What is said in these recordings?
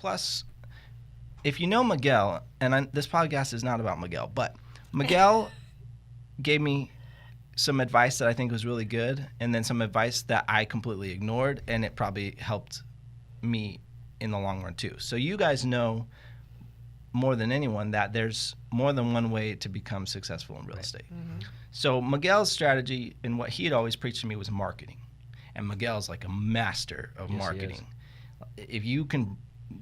Plus, if you know Miguel, and this podcast is not about Miguel, but Miguel gave me some advice that I think was really good, and then some advice that I completely ignored, and it probably helped me in the long run too. So you guys know more than anyone that there's more than one way to become successful in real estate. Mm-hmm. So Miguel's strategy and what he had always preached to me was marketing. And Miguel's like a master of marketing. If you can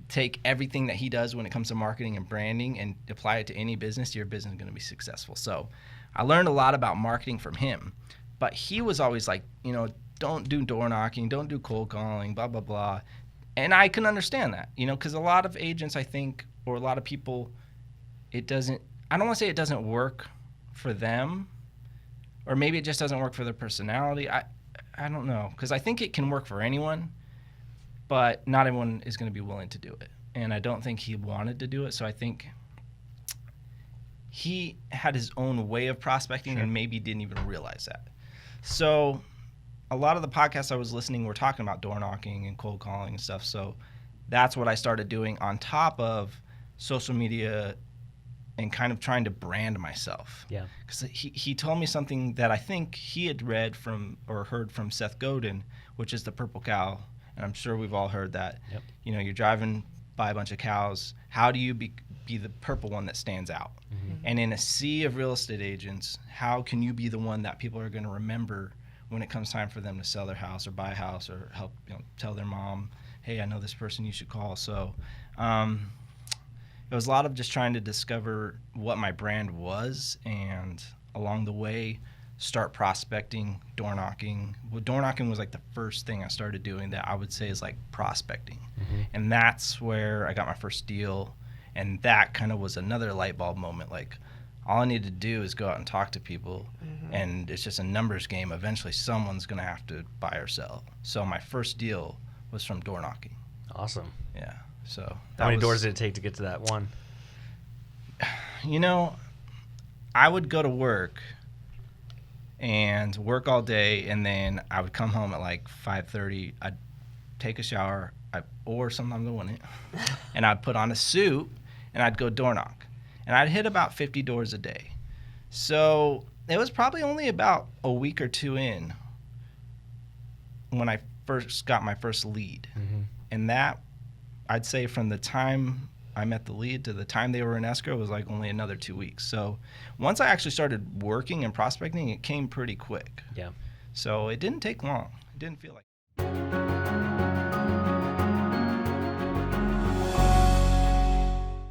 take everything that he does when it comes to marketing and branding and apply it to any business, your business is going to be successful. So I learned a lot about marketing from him, but he was always like, don't do door knocking, don't do cold calling, blah, blah, blah. And I can understand that, because a lot of agents, I think, or a lot of people, I don't want to say it doesn't work for them, or maybe it just doesn't work for their personality. I don't know, because I think it can work for anyone, but not everyone is going to be willing to do it. And I don't think he wanted to do it, so I think he had his own way of prospecting and maybe didn't even realize that. So a lot of the podcasts I was listening were talking about door knocking and cold calling and stuff, so that's what I started doing on top of social media and kind of trying to brand myself. Yeah. Because he told me something that I think he had read from or heard from Seth Godin, which is the purple cow. And I'm sure we've all heard that. Yep. You're driving by a bunch of cows. How do you be the purple one that stands out? Mm-hmm. And in a sea of real estate agents, how can you be the one that people are going to remember when it comes time for them to sell their house or buy a house or help tell their mom, hey, I know this person you should call. So it was a lot of just trying to discover what my brand was, and along the way start prospecting, door knocking. Well, door knocking was like the first thing I started doing that I would say is like prospecting. Mm-hmm. And that's where I got my first deal, and that kind of was another light bulb moment. Like, all I need to do is go out and talk to people, mm-hmm. and it's just a numbers game. Eventually someone's going to have to buy or sell. So my first deal was from door knocking. Awesome. Yeah. So how many doors did it take to get to that one? I would go to work and work all day, and then I would come home at like 5:30. I'd take a shower, or sometimes I wouldn't, and I'd put on a suit and I'd go door knock, and I'd hit about 50 doors a day. So it was probably only about a week or two in when I first got my first lead, mm-hmm. and that, I'd say, from the time I met the lead to the time they were in escrow was like only another 2 weeks. So once I actually started working and prospecting, it came pretty quick. Yeah. So it didn't take long. It didn't feel like